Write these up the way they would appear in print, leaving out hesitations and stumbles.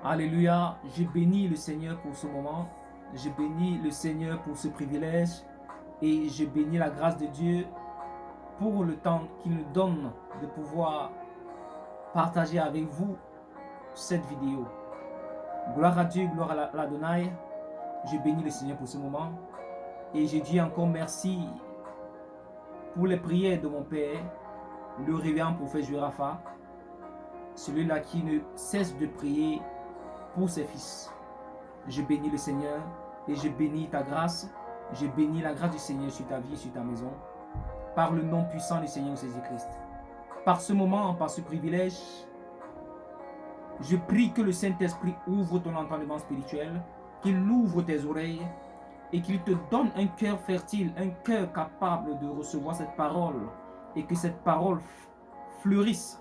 Alléluia, je bénis le Seigneur pour ce moment. Je bénis le Seigneur pour ce privilège. Et je bénis la grâce de Dieu pour le temps qu'il nous donne de pouvoir partager avec vous cette vidéo. Gloire à Dieu, gloire à l'Adonai. Je bénis le Seigneur pour ce moment. Et je dis encore merci pour les prières de mon Père, le révérend prophète Jurafa, celui-là qui ne cesse de prier pour ses fils. Je bénis le Seigneur et je bénis ta grâce. Je bénis la grâce du Seigneur sur ta vie et sur ta maison, par le nom puissant du Seigneur Jésus-Christ. Par ce moment, par ce privilège, je prie que le Saint-Esprit ouvre ton entendement spirituel, qu'il ouvre tes oreilles et qu'il te donne un cœur fertile, un cœur capable de recevoir cette parole et que cette parole fleurisse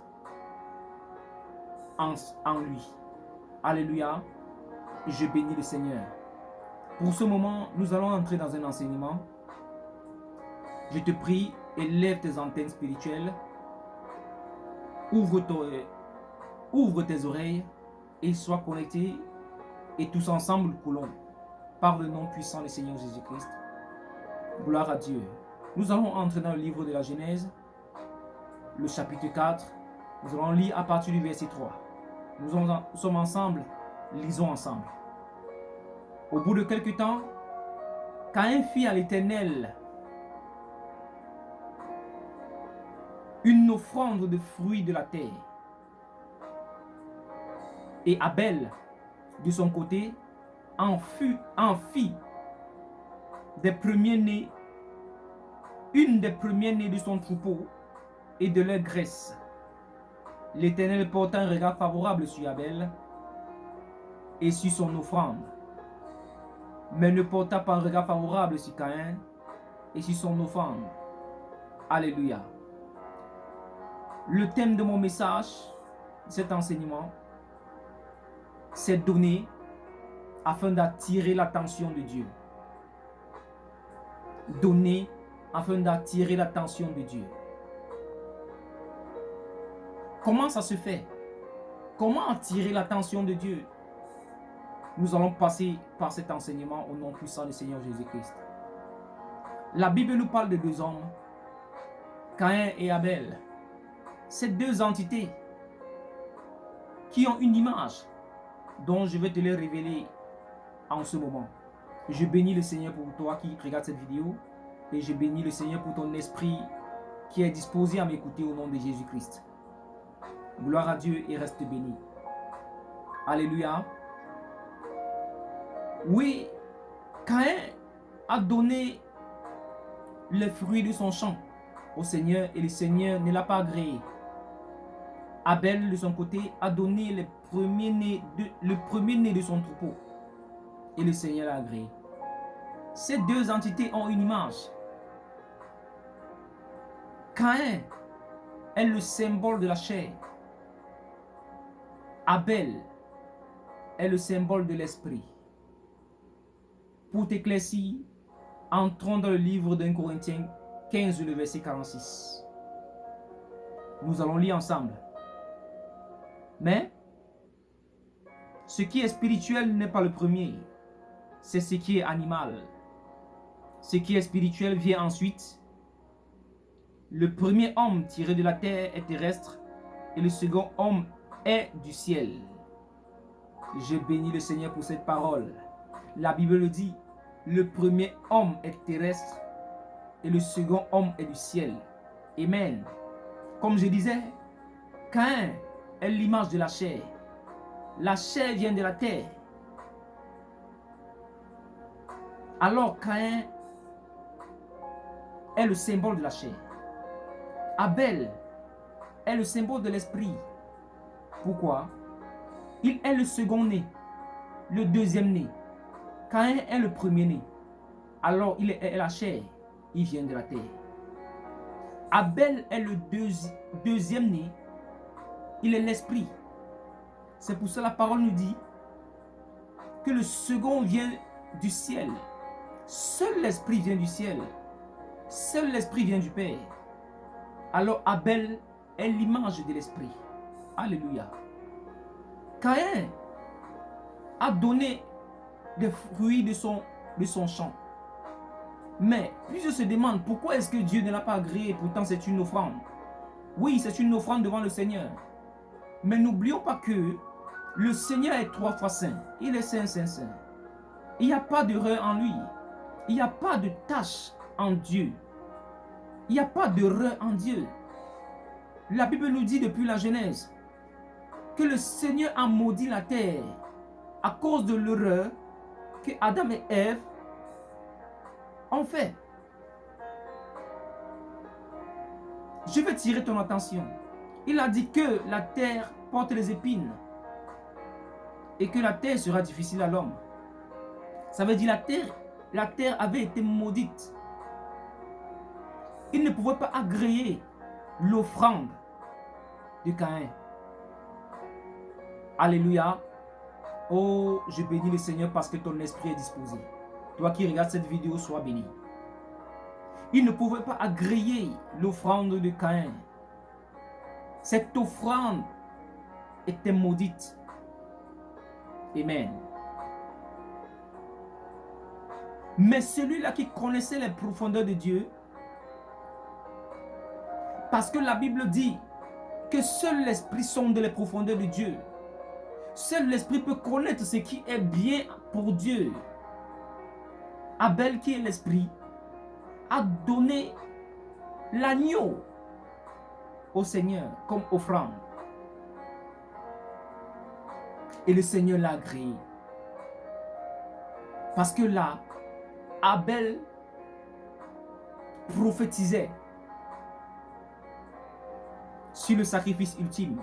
en lui. Alléluia, je bénis le Seigneur. Pour ce moment, nous allons entrer dans un enseignement. Je te prie, élève tes antennes spirituelles, ouvre tes oreilles et sois connectés et tous ensemble coulons par le nom puissant du Seigneur Jésus-Christ. Gloire à Dieu. Nous allons entrer dans le livre de la Genèse, le chapitre 4. Nous allons lire à partir du verset 3. Nous sommes ensemble, lisons ensemble. Au bout de quelque temps, Caïn fit à l'Éternel une offrande de fruits de la terre. Et Abel, de son côté, en fit des premiers-nés, une des premiers-nés de son troupeau et de leur graisse. L'Éternel porta un regard favorable sur Abel et sur son offrande, mais ne porta pas un regard favorable sur Caïn et sur son offrande. Alléluia. Le thème de mon message, cet enseignement, c'est donné afin d'attirer l'attention de Dieu. Donner afin d'attirer l'attention de Dieu. Comment ça se fait? Comment attirer l'attention de Dieu? Nous allons passer par cet enseignement au nom puissant du Seigneur Jésus-Christ. La Bible nous parle de deux hommes, Caïn et Abel. Ces deux entités qui ont une image dont je vais te les révéler en ce moment. Je bénis le Seigneur pour toi qui regarde cette vidéo et je bénis le Seigneur pour ton esprit qui est disposé à m'écouter au nom de Jésus-Christ. Gloire à Dieu et reste béni. Alléluia. Oui, Caïn a donné les fruits de son champ au Seigneur et le Seigneur ne l'a pas agréé. Abel, de son côté, a donné le premier-né de son troupeau et le Seigneur l'a agréé. Ces deux entités ont une image. Caïn est le symbole de la chair. Abel est le symbole de l'esprit. Pour t'éclaircir, entrons dans le livre d'1 Corinthiens 15, le verset 46. Nous allons lire ensemble. Mais ce qui est spirituel n'est pas le premier, c'est ce qui est animal. Ce qui est spirituel vient ensuite. Le premier homme tiré de la terre est terrestre et le second homme est du ciel. Je bénis le Seigneur pour cette parole. La Bible le dit, le premier homme est terrestre et le second homme est du ciel. Amen. Comme je disais, Caïn est l'image de la chair. La chair vient de la terre. Alors Caïn est le symbole de la chair. Abel est le symbole de l'esprit. Pourquoi? Il est le second-né, le deuxième-né. Caïn est le premier-né. Alors il est la chair, il vient de la terre. Abel est le deuxième-né, il est l'esprit. C'est pour ça la parole nous dit que le second vient du ciel. Seul l'esprit vient du ciel. Seul l'esprit vient du Père. Alors Abel est l'image de l'esprit. Alléluia. Caïn a donné des fruits de son champ. Mais plusieurs se demandent pourquoi est-ce que Dieu ne l'a pas agréé, pourtant c'est une offrande. Oui, c'est une offrande devant le Seigneur. Mais n'oublions pas que le Seigneur est 3 fois saint. Il est saint, saint, saint. Il n'y a pas d'erreur en lui. Il n'y a pas de tâche en Dieu. Il n'y a pas d'erreur en Dieu. La Bible nous dit depuis la Genèse que le Seigneur a maudit la terre à cause de l'erreur que Adam et Ève ont fait. Je veux tirer ton attention. Il a dit que la terre porte les épines et que la terre sera difficile à l'homme. Ça veut dire la terre avait été maudite. Il ne pouvait pas agréer l'offrande de Caïn. Alléluia. Oh, je bénis le Seigneur parce que ton esprit est disposé. Toi qui regardes cette vidéo, sois béni. Il ne pouvait pas agréer l'offrande de Caïn. Cette offrande était maudite. Amen. Mais celui-là qui connaissait les profondeurs de Dieu, parce que la Bible dit que seul l'Esprit sonde les profondeurs de Dieu. Seul l'Esprit peut connaître ce qui est bien pour Dieu. Abel, qui est l'Esprit, a donné l'agneau au Seigneur comme offrande. Et le Seigneur l'a agréé. Parce que là, Abel prophétisait sur le sacrifice ultime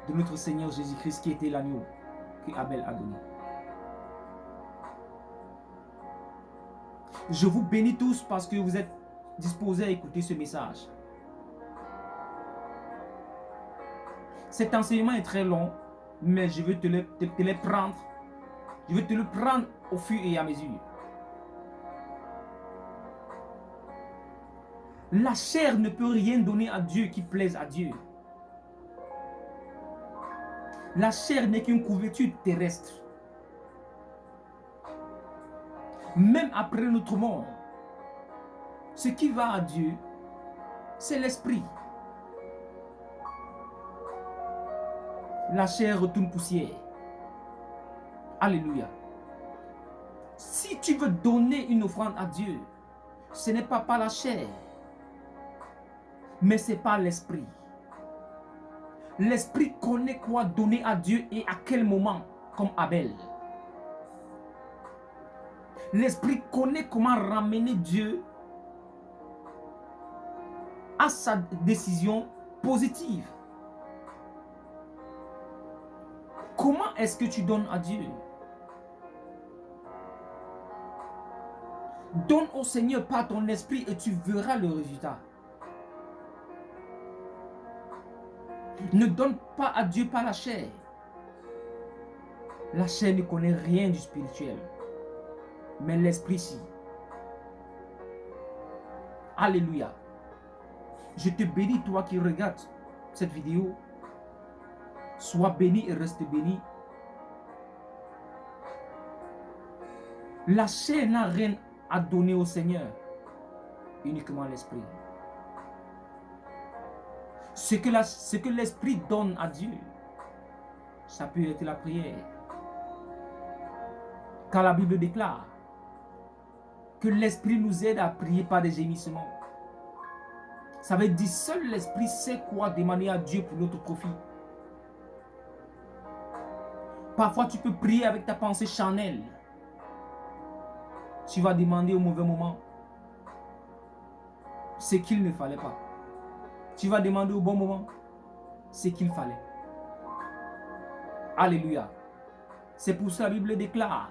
de notre Seigneur Jésus-Christ qui était l'agneau que Abel a donné. Je vous bénis tous parce que vous êtes disposés à écouter ce message. Cet enseignement est très long, mais je veux te le prendre. Je veux te le prendre au fur et à mesure. La chair ne peut rien donner à Dieu qui plaise à Dieu. La chair n'est qu'une couverture terrestre. Même après notre mort, ce qui va à Dieu, c'est l'esprit. La chair retourne poussière. Alléluia. Si tu veux donner une offrande à Dieu, ce n'est pas par la chair, mais c'est par l'esprit. L'esprit connaît quoi donner à Dieu et à quel moment, comme Abel. L'esprit connaît comment ramener Dieu à sa décision positive. Comment est-ce que tu donnes à Dieu? Donne au Seigneur par ton esprit et tu verras le résultat. Ne donne pas à Dieu par la chair. La chair ne connaît rien du spirituel. Mais l'esprit si. Alléluia. Je te bénis, toi qui regardes cette vidéo. Sois béni et reste béni. La chair n'a rien à donner au Seigneur. Uniquement l'esprit. Ce que l'esprit donne à Dieu, ça peut être la prière. Car la Bible déclare que l'esprit nous aide à prier par des gémissements. Ça veut dire seul l'esprit sait quoi demander à Dieu pour notre profit. Parfois tu peux prier avec ta pensée charnelle. Tu vas demander au mauvais moment ce qu'il ne fallait pas. Tu vas demander au bon moment ce qu'il fallait. Alléluia. C'est pour ça que la Bible déclare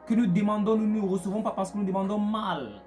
que nous demandons, nous ne recevons pas parce que nous demandons mal.